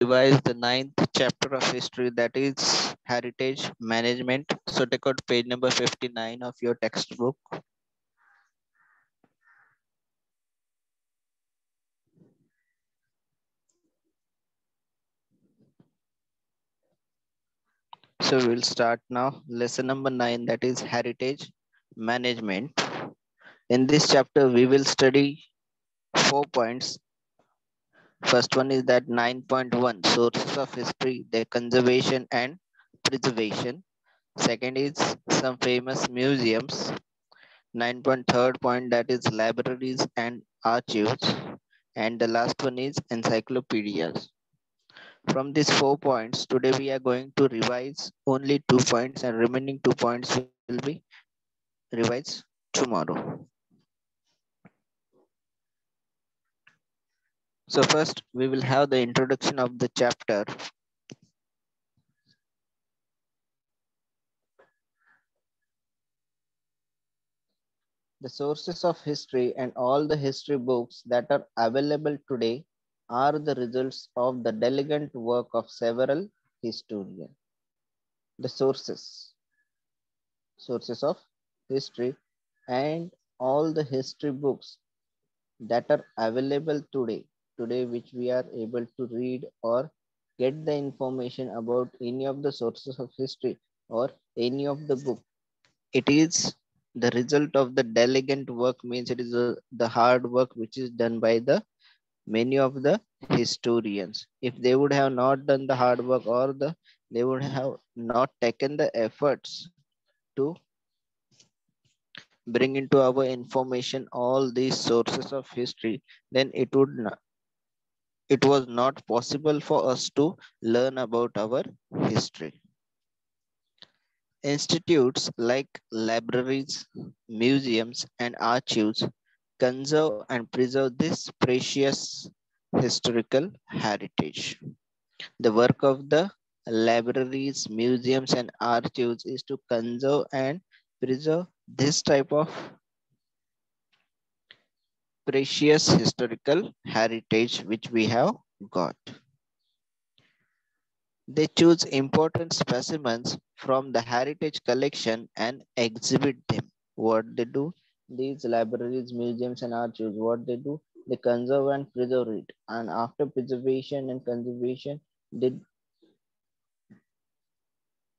revise the ninth chapter of history, that is heritage management. So take out page number 59 of your textbook. So we'll start now. Lesson number 9, that is heritage management. In this chapter, we will study 4 points. First one is that 9.1 sources of history, their conservation and preservation. Second is some famous museums. 9.3 point, that is libraries and archives. And the last one is encyclopedias. From these 4 points, today we are going to revise only 2 points, and remaining 2 points will be revised tomorrow. So first we will have the introduction of the chapter. The sources of history and all the history books that are available today are the results of the diligent work of several historians. The sources of history and all the history books that are available today which we are able to read or get the information about any of the sources of history or any of the book. It is the result of the diligent work, means it is the hard work which is done by the many of the historians. If they would have not done the hard work, or they would have not taken the efforts to bring into our information all these sources of history, then it was not possible for us to learn about our history. Institutes like libraries, museums, and archives conserve and preserve this precious historical heritage. The work of the libraries, museums, and archives is to conserve and preserve this type of precious historical heritage which we have got. They choose important specimens from the heritage collection and exhibit them. What they do, these libraries, museums, and archives, what they do, they conserve and preserve it. And after preservation and conservation, they,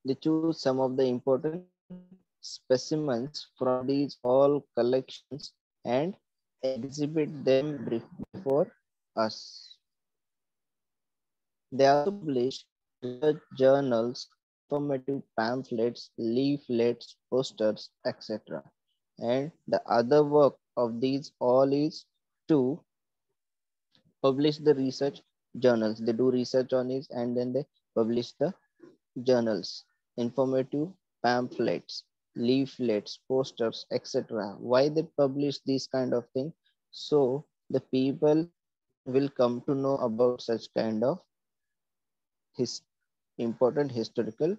they choose some of the important specimens from these all collections and exhibit them before us. They also publish research journals, informative pamphlets, leaflets, posters, etc. And the other work of these all is to publish the research journals. They do research on it and then they publish the journals, informative pamphlets, leaflets, posters, etc. Why they publish these kind of thing? So the people will come to know about such kind of his important historical.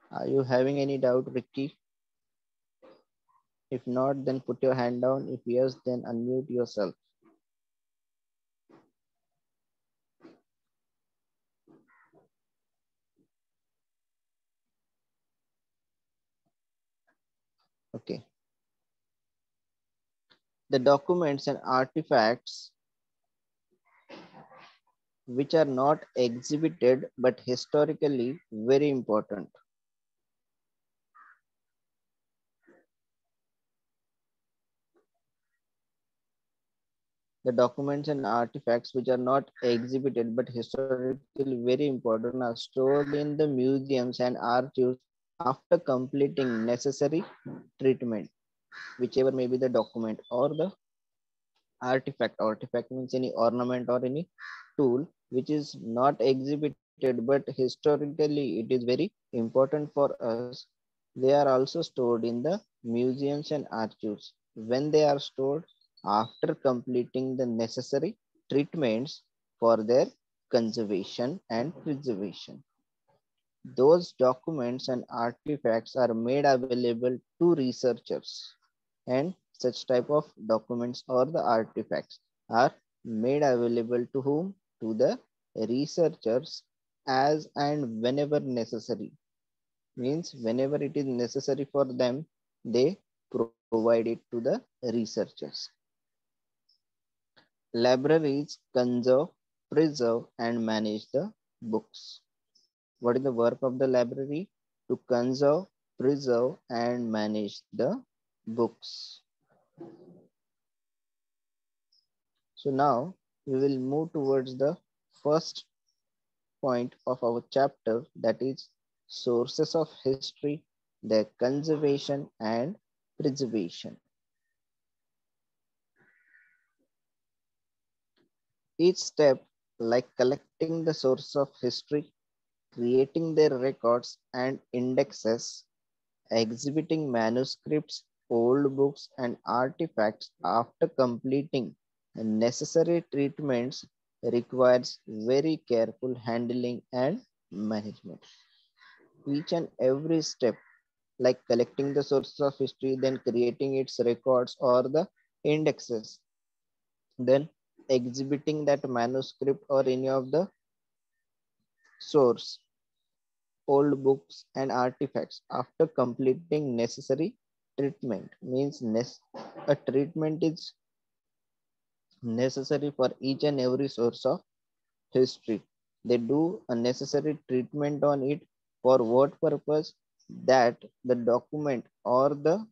Are you having any doubt, Ricky? If not, then put your hand down. If yes, then unmute yourself. Okay. The documents and artifacts which are not exhibited but historically very important. The documents and artifacts which are not exhibited but historically very important are stored in the museums and archives after completing necessary treatment, whichever may be the document or the artifact. Artifact means any ornament or any tool which is not exhibited, but historically it is very important for us. They are also stored in the museums and archives. When they are stored after completing the necessary treatments for their conservation and preservation, those documents and artifacts are made available to researchers, and such type of documents or the artifacts are made available to whom? To the researchers as and whenever necessary. Means whenever it is necessary for them, they provide it to the researchers. Libraries conserve, preserve, and manage the books. What is the work of the library? To conserve, preserve, and manage the books. So now we will move towards the first point of our chapter, that is sources of history, their conservation and preservation. Each step, like collecting the source of history, creating their records and indexes, exhibiting manuscripts, old books, and artifacts after completing necessary treatments, requires very careful handling and management. Each and every step, like collecting the sources of history, then creating its records or the indexes, then exhibiting that manuscript or any of the source, old books and artifacts after completing necessary treatment. Means a treatment is necessary for each and every source of history. They do a necessary treatment on it. For what purpose? That the document or the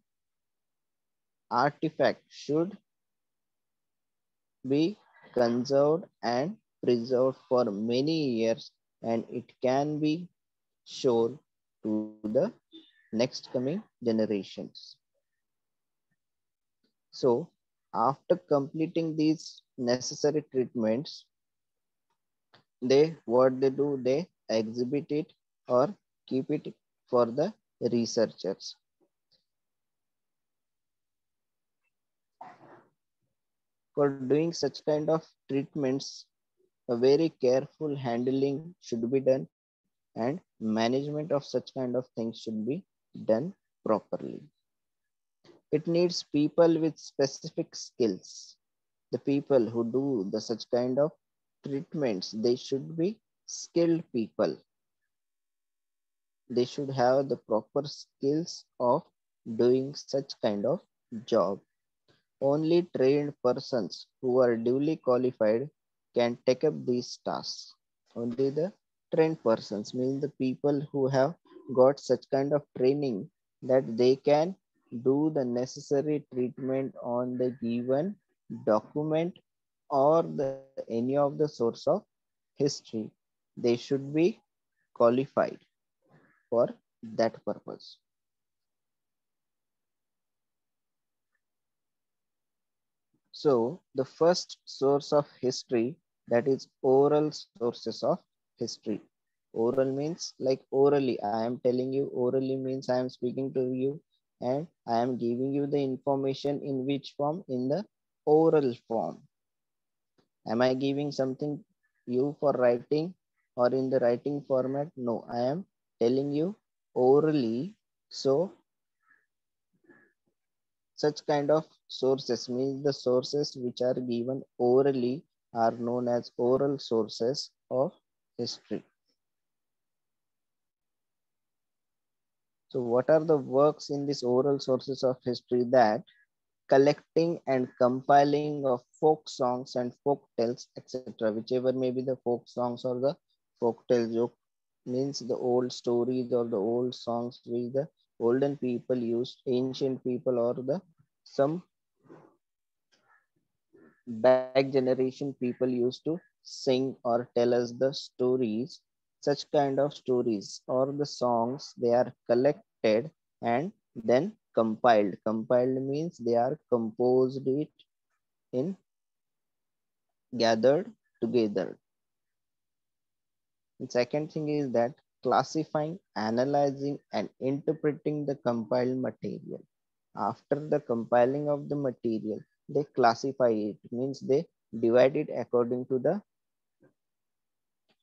artifact should be conserved and preserved for many years, and it can be shown to the next coming generations. So after completing these necessary treatments, they what they do, they exhibit it or keep it for the researchers. For doing such kind of treatments, a very careful handling should be done, and management of such kind of things should be done properly. It needs people with specific skills. The people who do the such kind of treatments, they should be skilled people. They should have the proper skills of doing such kind of job. Only trained persons who are duly qualified can take up these tasks. Only the trained persons, means the people who have got such kind of training that they can do the necessary treatment on the given document or any of the source of history. They should be qualified for that purpose. So the first source of history, that is oral sources of history. Oral means like orally. I am telling you, orally means I am speaking to you and I am giving you the information in which form? In the oral form. Am I giving something you for writing or in the writing format? No, I am telling you orally. So such kind of sources, means the sources which are given orally are known as oral sources of history. So what are the works in these oral sources of history? That collecting and compiling of folk songs and folk tales, etc. Whichever may be the folk songs or the folk tales, means the old stories or the old songs which the olden people used, ancient people or the some back generation people used to sing or tell us the stories. Such kind of stories or the songs, they are collected and then compiled. Compiled means they are composed it in gathered together. The second thing is that classifying, analyzing, and interpreting the compiled material. After the compiling of the material, they classify it, means they divide it according to the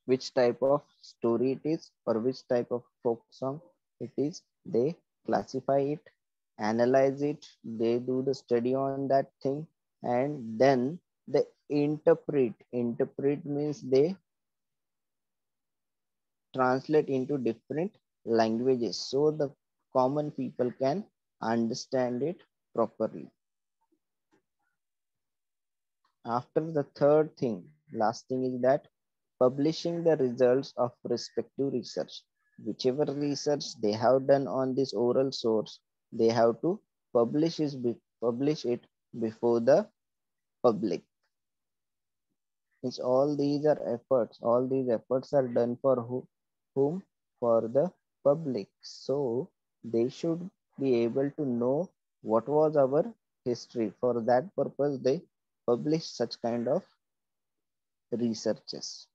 which type of story it is or which type of folk song it is. They classify it, analyze it, they do the study on that thing, and then they interpret. Interpret means they translate into different languages so the common people can understand it properly. After the third thing, last thing is that publishing the results of respective research. Whichever research they have done on this oral source, they have to publish it before the public. Means all these efforts are done for whom? For the public. So they should be able to know what was our history. For that purpose, they publish such kind of researches.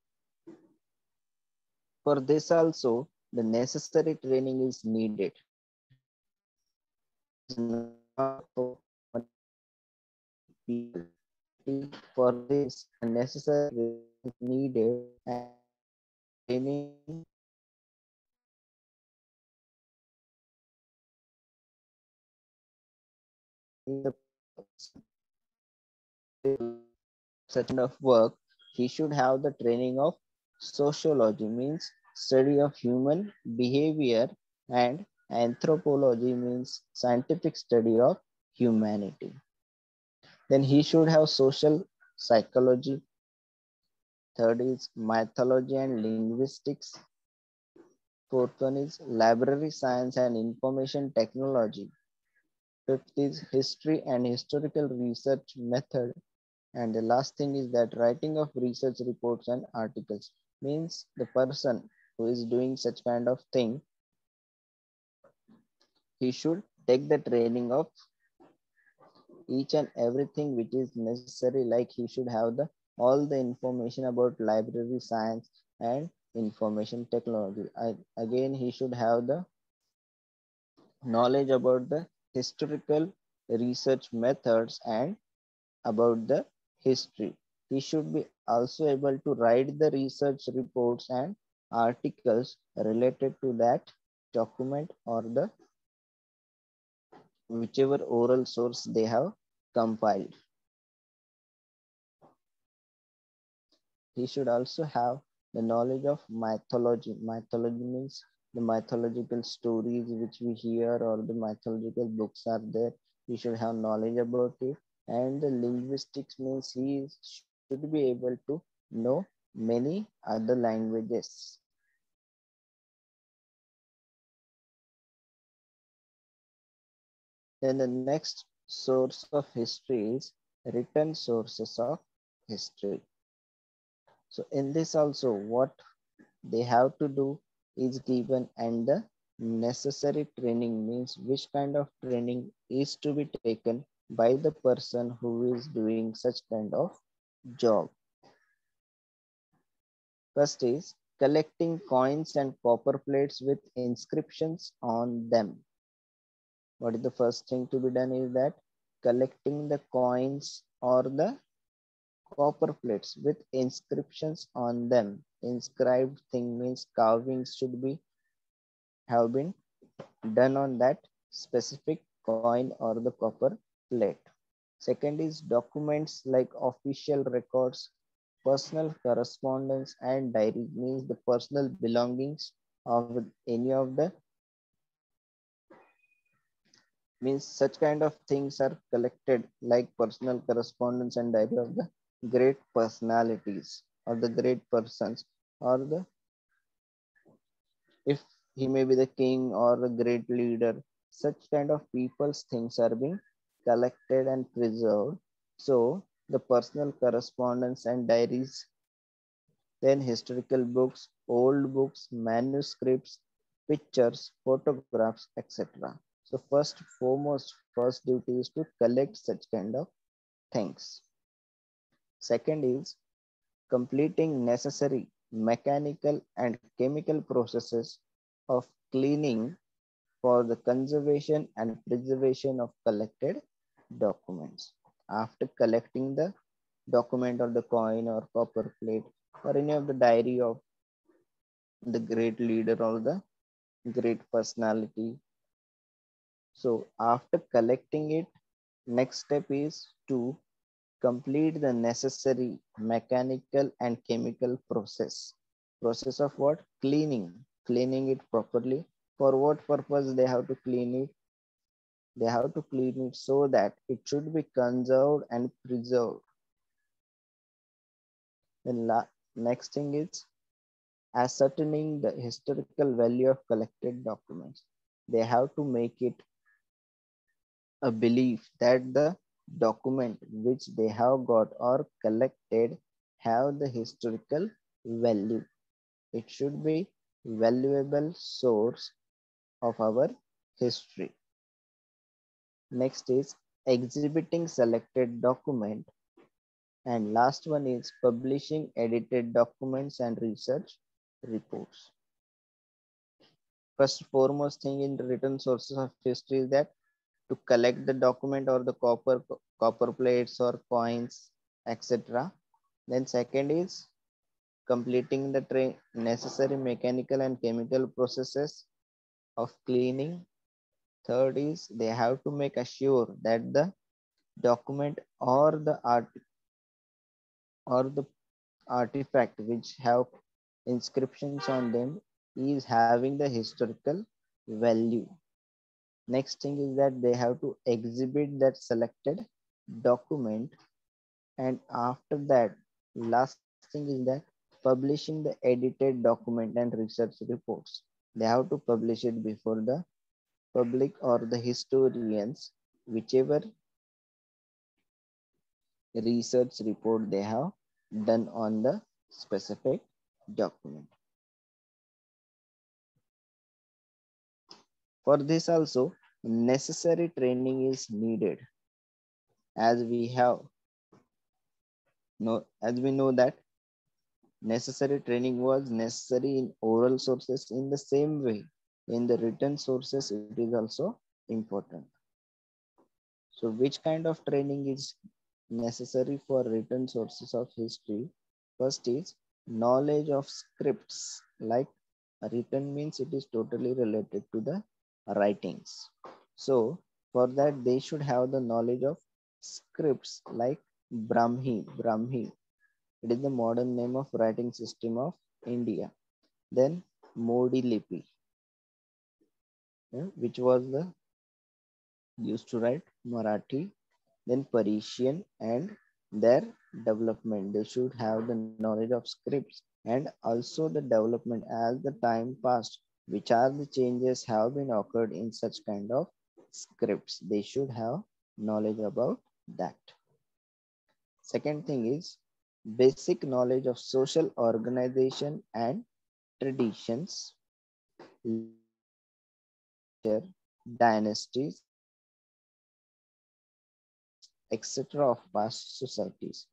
For this also, the necessary training is needed. It is not for people. For this, the necessary training is needed, and training the person such kind of work, he should have the training of sociology, means study of human behavior, and anthropology means scientific study of humanity. Then he should have social psychology. Third is mythology and linguistics. Fourth one is library science and information technology. Fifth is history and historical research method. And the last thing is that writing of research reports and articles, means the person who is doing such kind of thing, he should take the training of each and everything which is necessary. Like he should have the all the information about library science and information technology. Again, he should have the knowledge about the historical research methods and about the history. He should be also able to write the research reports and articles related to that document or the whichever oral source they have compiled. He should also have the knowledge of mythology. Mythology means the mythological stories which we hear or the mythological books are there. He should have knowledge about it. And the linguistics means he should be able to know many other languages. Then the next source of history is written sources of history. So in this also, what they have to do is given, and the necessary training means which kind of training is to be taken by the person who is doing such kind of job. First is collecting coins and copper plates with inscriptions on them. What is the first thing to be done is that collecting the coins or the copper plates with inscriptions on them. Inscribed thing means carvings should be have been done on that specific coin or the copper plate. Second is documents like official records, personal correspondence, and diaries, means the personal belongings of any of the, means such kind of things are collected like personal correspondence and diary of the great personalities or the great persons, or the, if he may be the king or a great leader, such kind of people's things are being collected and preserved. So the personal correspondence and diaries, then historical books, old books, manuscripts, pictures, photographs, etc. So first duty is to collect such kind of things. Second is completing necessary mechanical and chemical processes of cleaning for the conservation and preservation of collected documents. After collecting the document or the coin or copper plate or any of the diary of the great leader or the great personality. So after collecting it, next step is to complete the necessary mechanical and chemical process. Process of what? Cleaning. Cleaning it properly. For what purpose they have to clean it? They have to clean it so that it should be conserved and preserved. Then next thing is ascertaining the historical value of collected documents. They have to make it a belief that the document which they have got or collected have the historical value. It should be valuable source of our history. Next is exhibiting selected document, and last one is publishing edited documents and research reports. First foremost thing in written sources of history is that to collect the document or the copper plates or coins, etc. Then second is completing the necessary mechanical and chemical processes of cleaning. Third is they have to make assure that the document or the art or the artifact which have inscriptions on them is having the historical value. Next thing is that they have to exhibit that selected document, and after that last thing is that publishing the edited document and research reports. They have to publish it before the public or the historians, whichever research report they have done on the specific document. For this also, necessary training is needed, as we know that necessary training was necessary in oral sources. In the same way, in the written sources, it is also important. So which kind of training is necessary for written sources of history? First is knowledge of scripts. Like written means it is totally related to the writings. So for that they should have the knowledge of scripts like Brahmi. It is the modern name of writing system of India. Then Modi Lipi, which was the used to write Marathi, then Parisian, and their development. They should have the knowledge of scripts and also the development as the time passed, which are the changes have been occurred in such kind of scripts. They should have knowledge about that. Second thing is basic knowledge of social organization and traditions, dynasties, etc. of past societies.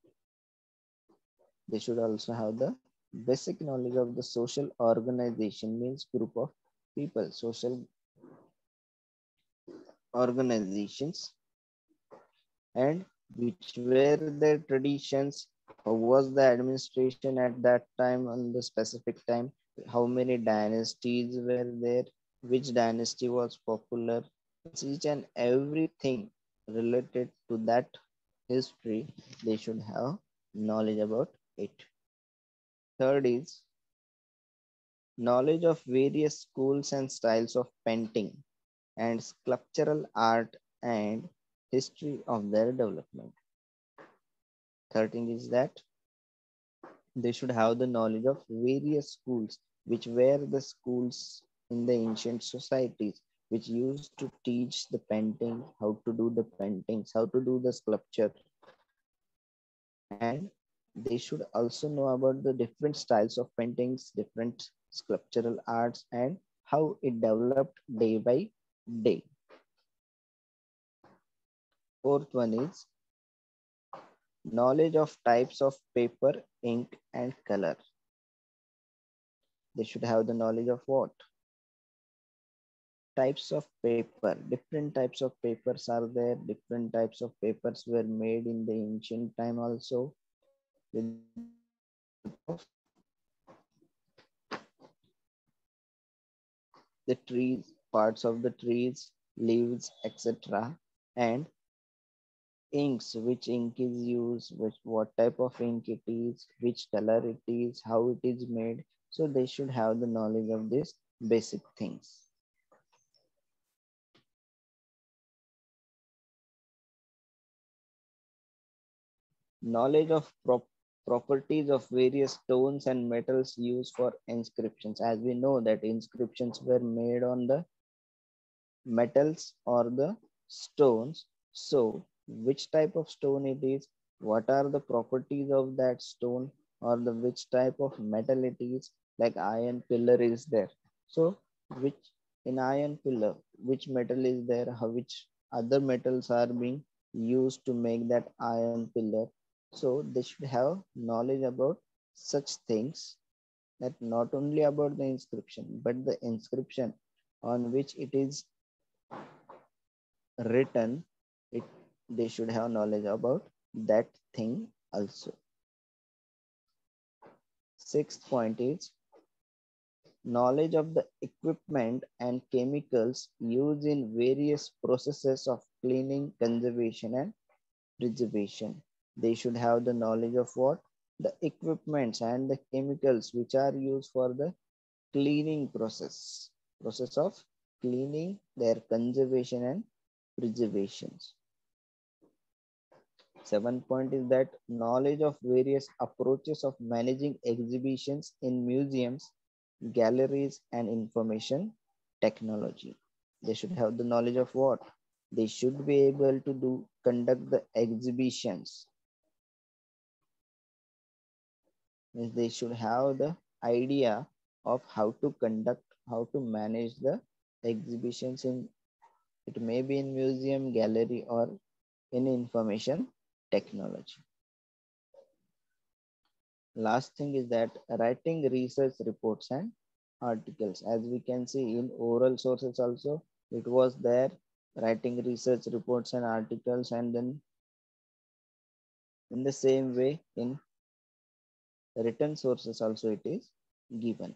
They should also have the basic knowledge of the social organization, means group of people, social organizations, and which were their traditions, how was the administration at that time on the specific time, how many dynasties were there, which dynasty was popular, each and everything related to that history, they should have knowledge about it. Third is knowledge of various schools and styles of painting and sculptural art and history of their development. Third thing is that they should have the knowledge of various schools, which were the schools in the ancient societies, which used to teach the painting, how to do the paintings, how to do the sculpture. And they should also know about the different styles of paintings, different sculptural arts, and how it developed day by day. Fourth one is knowledge of types of paper, ink, and color. They should have the knowledge of what? Types of paper. Different types of papers are there. Different types of papers were made in the ancient time also with the help of the trees, parts of the trees, leaves, etc. And inks, which ink is used, which what type of ink it is, which color it is, how it is made. So they should have the knowledge of these basic things. Knowledge of properties of various stones and metals used for inscriptions. As we know that inscriptions were made on the metals or the stones. So which type of stone it is, what are the properties of that stone, or the which type of metal it is, like iron pillar is there. So which in iron pillar, which metal is there, how which other metals are being used to make that iron pillar. So they should have knowledge about such things, that not only about the inscription, but the inscription on which it is written, it they should have knowledge about that thing also. Sixth point is knowledge of the equipment and chemicals used in various processes of cleaning, conservation, and preservation. They should have the knowledge of what? The equipments and the chemicals which are used for the cleaning process of cleaning, their conservation and preservations. 7 point is that knowledge of various approaches of managing exhibitions in museums, galleries, and information technology. They should have the knowledge of what? They should be able to conduct the exhibitions. Means they should have the idea of how to conduct, how to manage the exhibitions in, it may be in museum, gallery, or in information technology. Last thing is that writing research reports and articles. As we can see in oral sources also, it was there, writing research reports and articles, and then in the same way in written sources also it is given.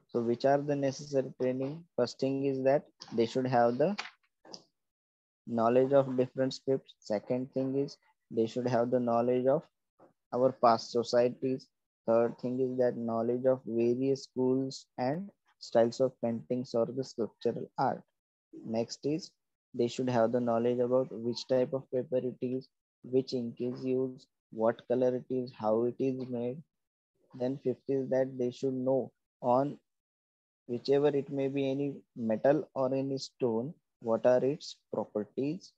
So which are the necessary training? First thing is that they should have the knowledge of different scripts. Second thing is they should have the knowledge of our past societies. Third thing is that knowledge of various schools and styles of paintings or the sculptural art. Next is they should have the knowledge about which type of paper it is, which ink is used, what color it is, how it is made. Then fifth is that they should know on whichever it may be any metal or any stone, what are its properties.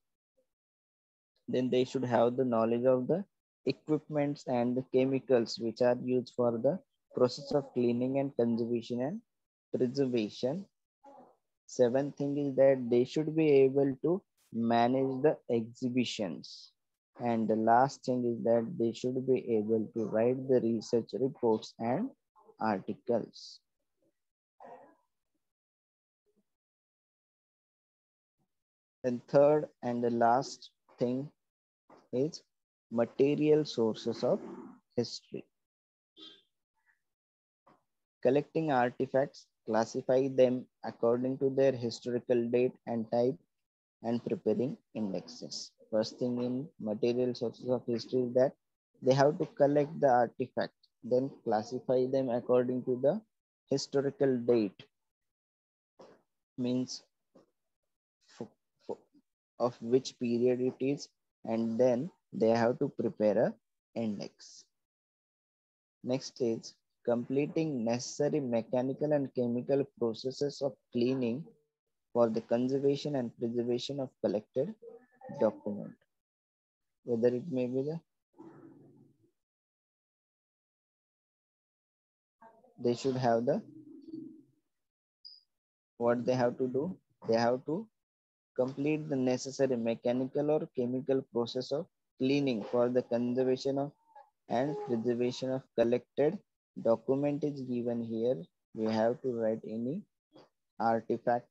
Then they should have the knowledge of the equipments and the chemicals which are used for the process of cleaning and conservation and preservation. Seventh thing is that they should be able to manage the exhibitions. And the last thing is that they should be able to write the research reports and articles. And third and the last thing is material sources of history. Collecting artifacts, classify them according to their historical date and type, and preparing indexes. First thing in material sources of history is that they have to collect the artifact, then classify them according to the historical date, means f- f- of which period it is, and then they have to prepare a index. Next is completing necessary mechanical and chemical processes of cleaning for the conservation and preservation of collected document. Whether it may be the, they should have the, what they have to do, they have to complete the necessary mechanical or chemical process of cleaning for the conservation of and preservation of collected document is given here. We have to write any artifact.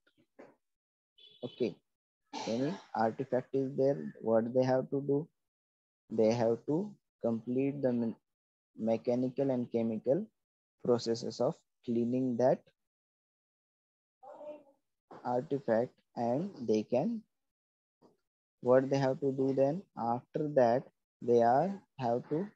Okay, any artifact is there. What they have to do? They have to complete the mechanical and chemical processes of cleaning that artifact, and they can, what they have to do then after that, they are have to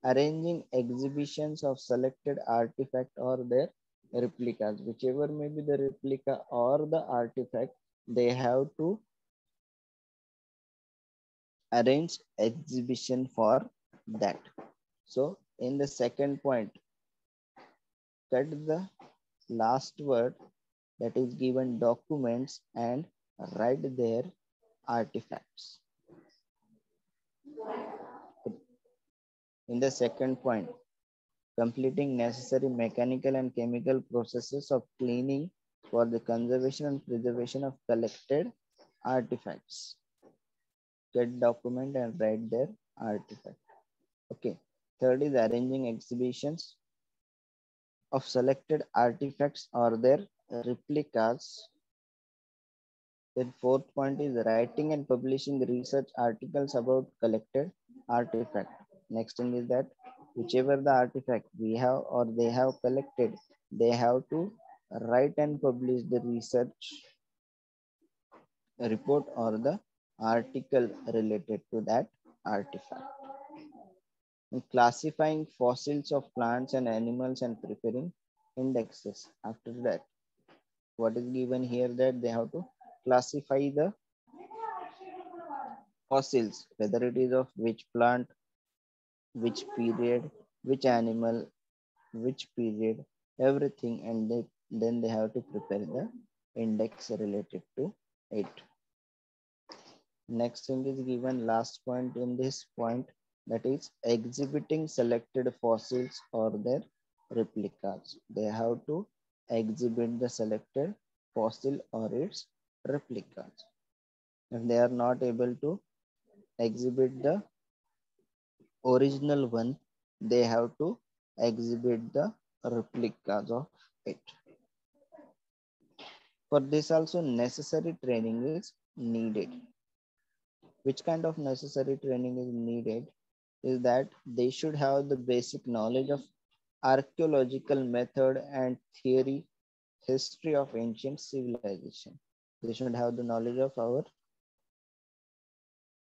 arranging exhibitions of selected artifact or their replicas, whichever may be the replica or the artifact, they have to arrange exhibition for that. So in the second point, cut the last word that is given documents and write their artifacts. In the second point, completing necessary mechanical and chemical processes of cleaning for the conservation and preservation of collected artifacts. Get document and write their artifact. Okay. Third is arranging exhibitions of selected artifacts or their replicas. Then fourth point is writing and publishing research articles about collected artifact. Next thing is that whichever the artifact we have or they have collected, they have to write and publish the research report or the article related to that artifact. And classifying fossils of plants and animals and preparing indexes. After that, what is given here that they have to classify the fossils, whether it is of which plant, which period, which animal, which period, everything, and then they have to prepare the index related to it. Next thing is given last point in this point, that is exhibiting selected fossils or their replicas. They have to exhibit the selected fossil or its replicas. If they are not able to exhibit the original one, they have to exhibit the replicas of it. For this also necessary training is needed. Which kind of necessary training is needed is that they should have the basic knowledge of archaeological method and theory, history of ancient civilization. They should have the knowledge of our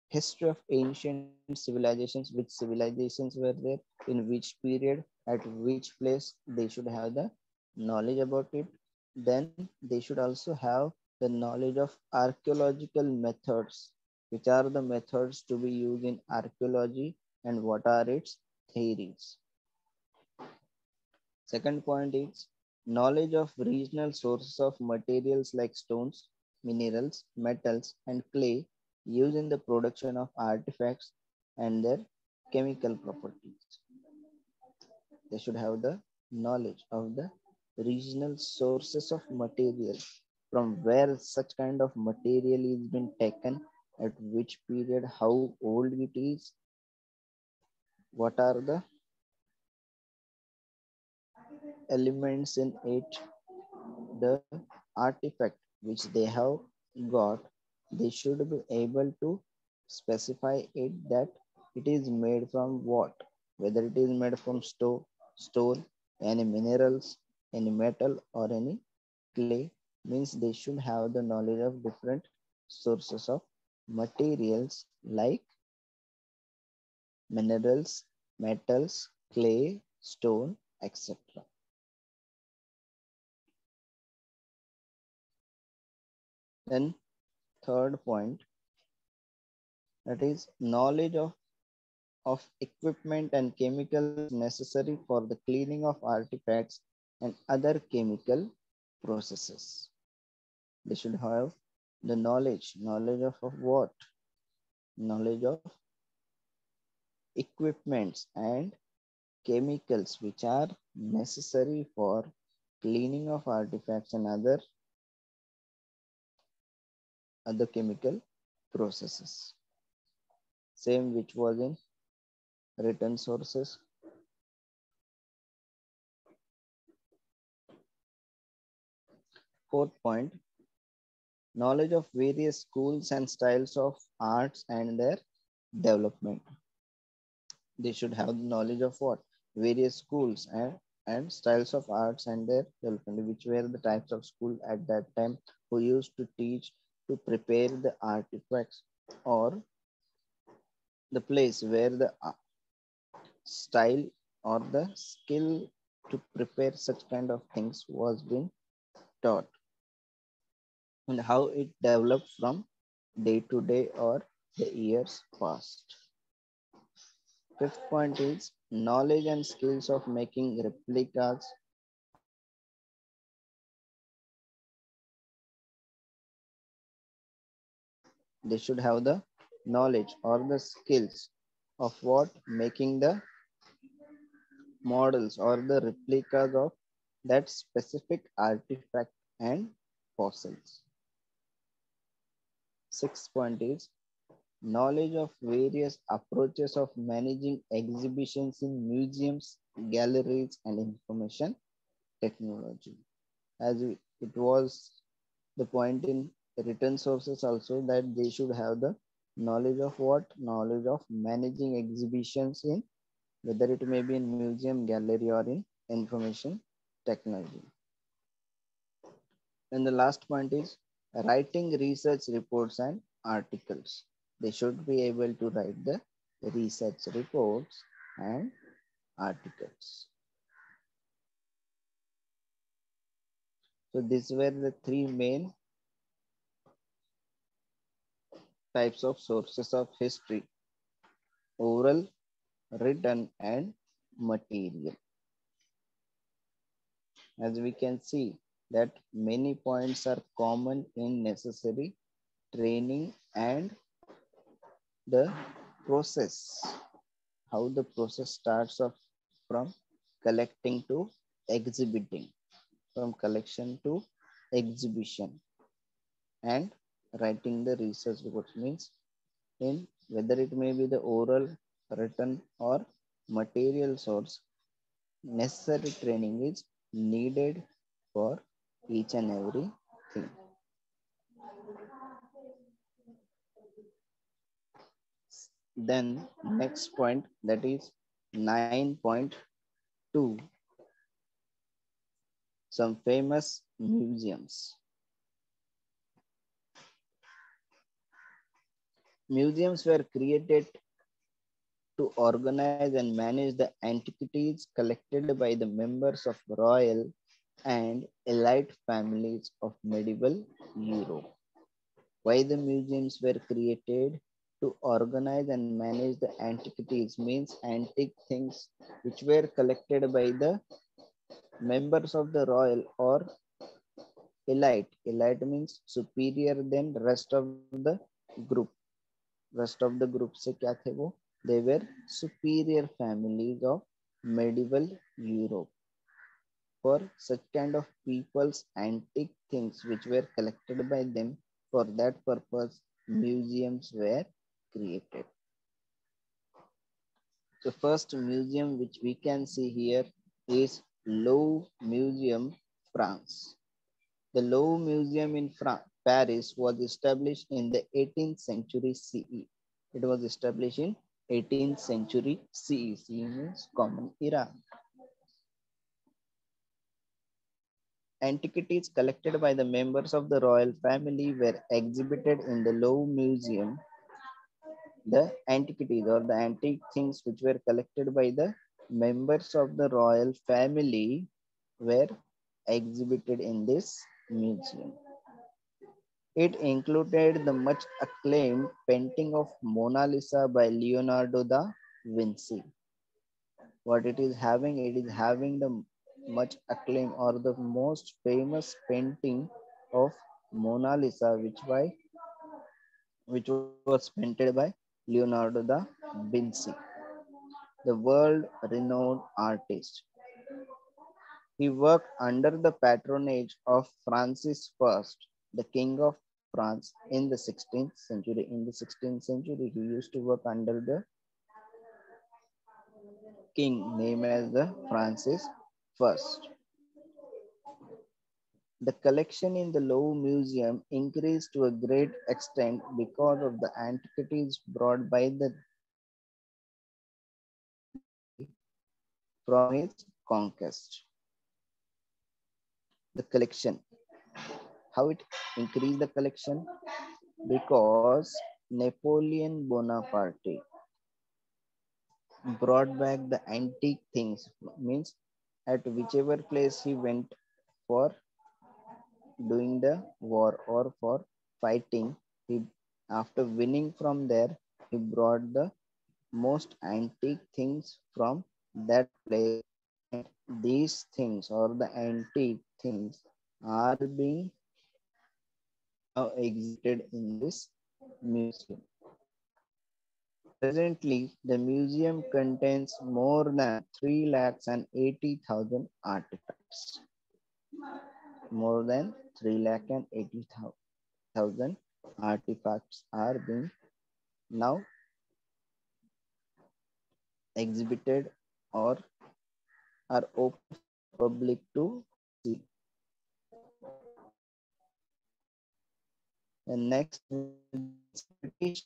history of ancient civilizations, which civilizations were there, in which period, at which place. They should have the knowledge about it. Then they should also have the knowledge of archaeological methods, which are the methods to be used in archaeology and what are its theories. Second point is knowledge of regional sources of materials like stones, minerals, metals, and clay used in the production of artifacts and their chemical properties. They should have the knowledge of the regional sources of material, from where such kind of material is been taken, at which period, how old it is, what are the elements in it, the artifact which they have got. They should be able to specify it that it is made from what, whether it is made from stone, any minerals, any metal, or any clay. Means they should have the knowledge of different sources of materials like minerals, metals, clay, stone, etc. Then third point, that is knowledge of equipment and chemicals necessary for the cleaning of artifacts and other chemical processes. They should have the knowledge of what? Knowledge of equipments and chemicals which are necessary for cleaning of artifacts and other chemical processes. Same which was in written sources. Fourth point, knowledge of various schools and styles of arts and their development. They should have the knowledge of what? Various schools and styles of arts and their development, which were the types of school at that time who used to teach to prepare the artifacts, or the place where the style or the skill to prepare such kind of things was being taught, and how it developed from day to day or the years past. Fifth point is knowledge and skills of making replicas of artifacts and they should have the knowledge or the skills of what making the models or the replicas of that specific artifact and fossils. Sixth point is knowledge of various approaches of managing exhibitions in museums, galleries, and information technology. It was the point in written sources also that they should have the knowledge of what? Knowledge of managing exhibitions in whether it may be in museum, gallery, or in information technology. And the last point is writing research reports and articles. They should be able to write the research reports and articles. So these were the three main types of sources of history: oral, written, and material. As we can see that many points are common in necessary training and the process, how the process starts off from collecting to exhibiting, from collection to exhibition, and writing the research reports means in whether it may be the oral, written, or material source, necessary training is needed for each and every thing. Then next point, that is 9.2, some famous museums. Museums were created to organize and manage the antiquities collected by the members of royal and elite families of medieval Europe. Why the museums were created? To organize and manage the antiquities means antique things which were collected by the members of the royal or elite. Elite means superior than rest of the group. Rest of the group से क्या थे वो? They were superior families of medieval Europe. For such kind of people's antique things which were collected by them, for that purpose museums were created. The first museum which we can see here is Louvre Museum, France. The Louvre Museum in Paris was established in the 18th century CE. It was established in 18th century CE. CE means Common Era. Antiquities collected by the members of the royal family were exhibited in the Louvre Museum. The antiquities or the antique things which were collected by the members of the royal family were exhibited in this museum. It included the much acclaimed painting of Mona Lisa by Leonardo da Vinci. What it is having the much acclaim or the most famous painting of Mona Lisa, which was painted by Leonardo da Vinci, the world renowned artist. He worked under the patronage of Francis I, the King of France, in the 16th century. In the 16th century, he used to work under the king named as the Francis I. The collection in the Louvre Museum increased to a great extent because of the antiquities brought by the from its conquest. The collection, how it increased the collection? Because Napoleon Bonaparte brought back the antique things, means at whichever place he went for doing the war or for fighting, he after winning from there, he brought the most antique things from that place. And these things or the antique things are being now exhibited in this museum. Presently, the museum contains more than 380,000 artifacts. More than 380,000 artifacts are being now exhibited or are open for public to see. And next, British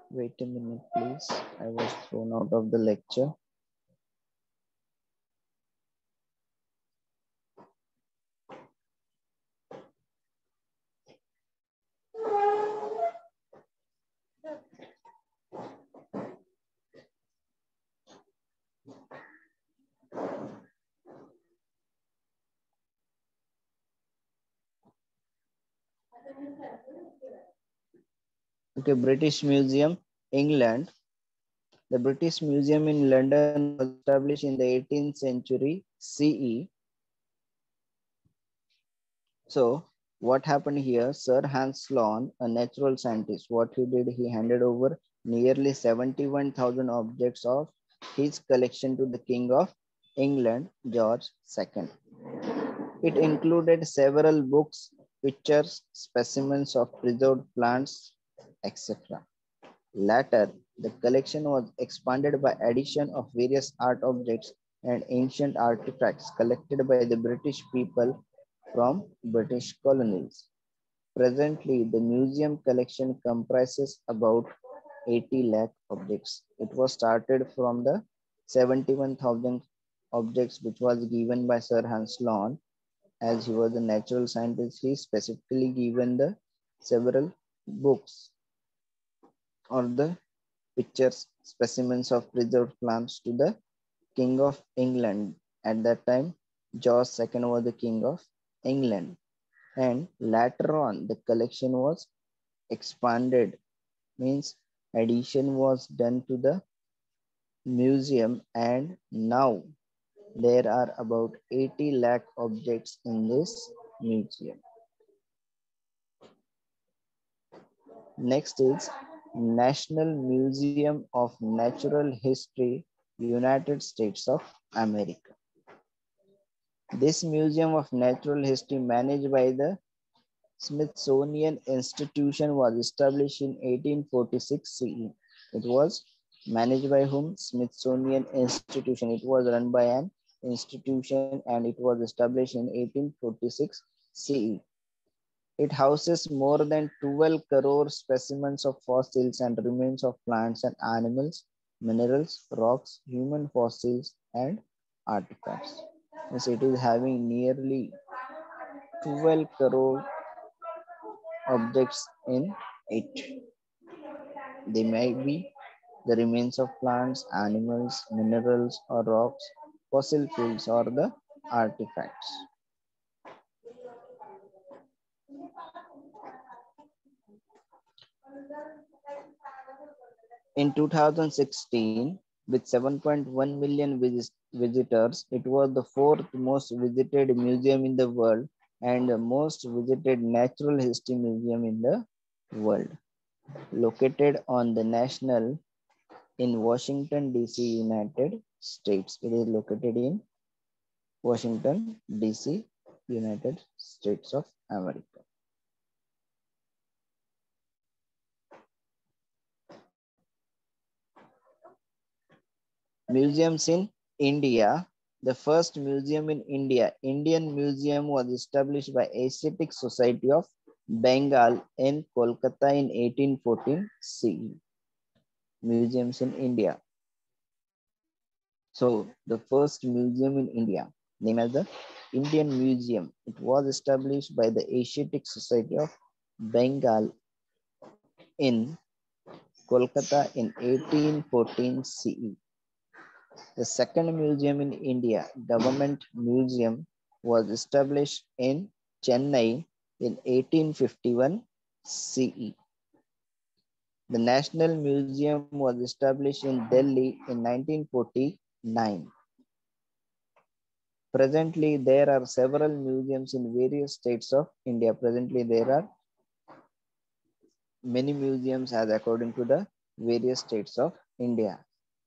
Wait a minute, please. I was thrown out of the lecture. Okay, British Museum, England. The British Museum in London was established in the 18th century CE. So, what happened here? Sir Hans Sloane, a natural scientist, what he did, he handed over nearly 71,000 objects of his collection to the King of England, George II. It included several books, pictures, specimens of preserved plants, etc. Later, the collection was expanded by addition of various art objects and ancient artifacts collected by the British people from British colonies. Presently, the museum collection comprises about 80 lakh objects. It was started from the 71,000 objects which was given by Sir Hans Sloane. As he was a natural scientist, he specifically given the several books or the pictures, specimens of preserved plants to the King of England. At that time, George II was the King of England. And later on, the collection was expanded, means addition was done to the museum, and now there are about 80 lakh objects in this museum. Next is National Museum of Natural History, United States of America. This Museum of Natural History, managed by the Smithsonian Institution, was established in 1846 CE. It was managed by whom? Smithsonian Institution. It was run by an institution and it was established in 1846 CE. It houses more than 12 crore specimens of fossils and remains of plants and animals, minerals, rocks, human fossils, and artifacts. Yes, it is having nearly 12 crore objects in it. They may be the remains of plants, animals, minerals, or rocks, fossil fuels, or the artifacts. In 2016, with 7.1 million visitors, it was the fourth most visited museum in the world and the most visited natural history museum in the world. Located on the National in Washington, D.C., United States. It is located in Washington, D.C., United States of America. Museums in India. The first museum in India, Indian Museum, was established by Asiatic Society of Bengal in Kolkata in 1814 CE. Museums in India. So the first museum in India, named as the Indian Museum, it was established by the Asiatic Society of Bengal in Kolkata in 1814 CE. The second museum in India, Government Museum, was established in Chennai in 1851 CE. The National Museum was established in Delhi in 1949. Presently, there are several museums in various states of India. Presently, there are many museums as according to the various states of India.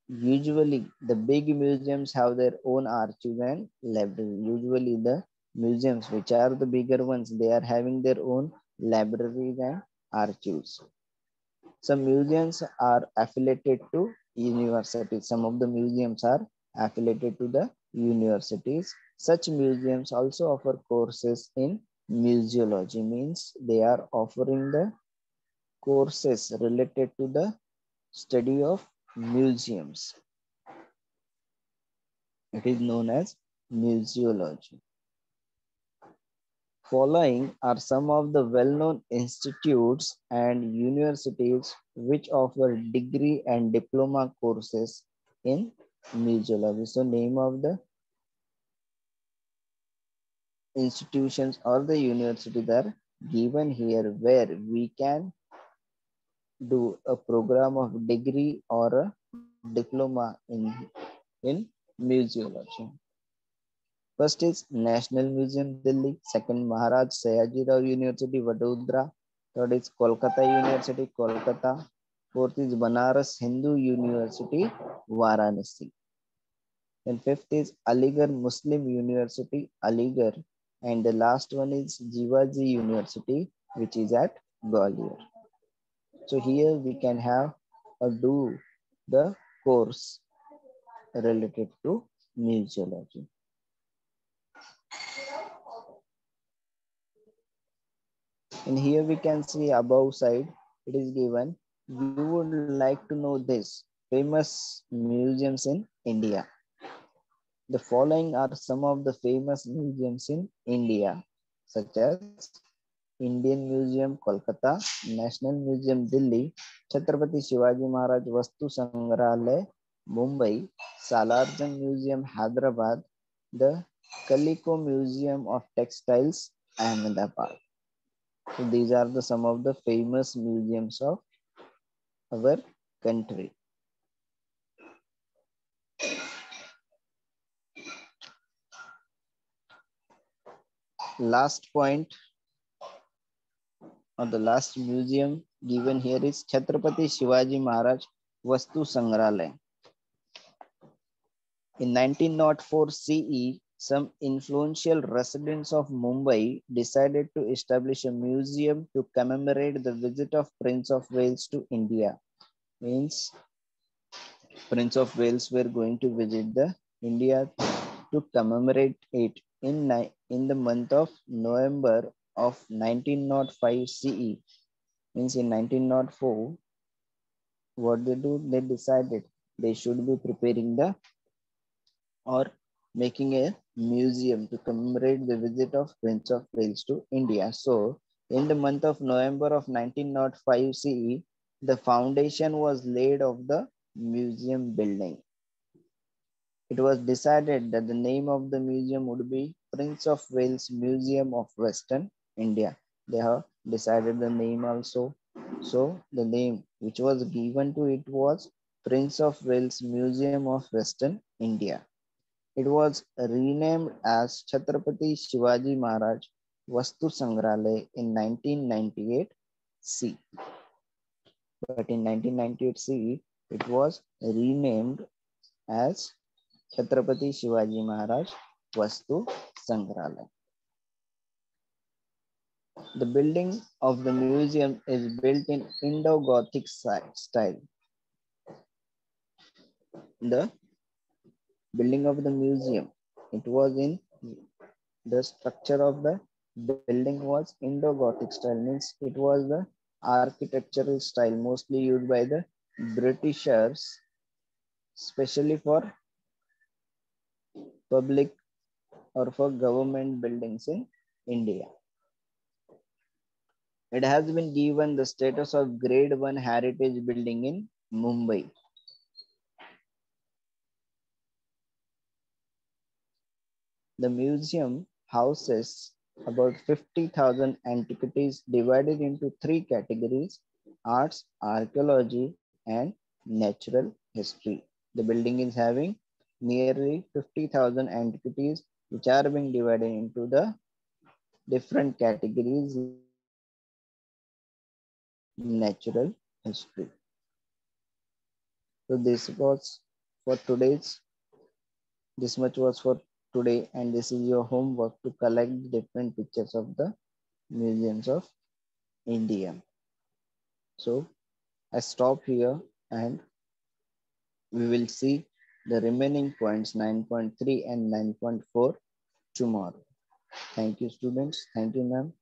Usually, the big museums have their own archives and library. Usually, the museums, which are the bigger ones, they are having their own libraries and archives. Some museums are affiliated to universities. Some of the museums are affiliated to the universities. Such museums also offer courses in museology, means they are offering the courses related to the study of museums. It is known as museology. Following are some of the well-known institutes and universities which offer degree and diploma courses in museology. So name of the institutions or the universities are given here where we can do a program of degree or a diploma in museology. First is National Museum, Delhi. Second, Maharaj Sayaji Rao University, Vadodara. Third is Kolkata University, Kolkata. Fourth is Banaras Hindu University, Varanasi. And fifth is Aligarh Muslim University, Aligarh. And the last one is Jivaji University, which is at Gwalior. So here we can have or do the course related to museology. And here we can see above side, it is given, you would like to know this famous museums in India. The following are some of the famous museums in India, such as Indian Museum, Kolkata, National Museum, Delhi, Chhatrapati Shivaji Maharaj Vastu Sangrahalaya, Mumbai, Salarjung Museum, Hyderabad, the Calico Museum of Textiles, Ahmedabad. So these are the some of the famous museums of our country. Last point or the last museum given here is Chhatrapati Shivaji Maharaj Vastu Sangrahalaya. In 1904 CE, some influential residents of Mumbai decided to establish a museum to commemorate the visit of Prince of Wales to India. Means Prince of Wales were going to visit the India to commemorate it in the month of November of 1905 CE, means in 1904, what they do, they decided they should be preparing the or making a museum to commemorate the visit of Prince of Wales to India. So, in the month of November of 1905 CE, the foundation was laid of the museum building. It was decided that the name of the museum would be Prince of Wales Museum of Western India. They have decided the name also. So the name which was given to it was Prince of Wales Museum of Western India. It was renamed as Chhatrapati Shivaji Maharaj Vastu Sangralaya in 1998 C. But in 1998 C, it was renamed as Chhatrapati Shivaji Maharaj Vastu Sangralaya. The building of the museum is built in Indo-Gothic style. The building of the museum, it was in the structure of the building was Indo-Gothic style, means it was the architectural style mostly used by the Britishers, especially for public or for government buildings in India. It has been given the status of Grade 1 heritage building in Mumbai. The museum houses about 50,000 antiquities divided into three categories: arts, archaeology, and natural history. The building is having nearly 50,000 antiquities which are being divided into the different categories like arts, archaeology, natural history. So this much was for today, and this is your homework to collect different pictures of the museums of India. So I stop here and we will see the remaining points 9.3 and 9.4 tomorrow. Thank you, students. Thank you, ma'am.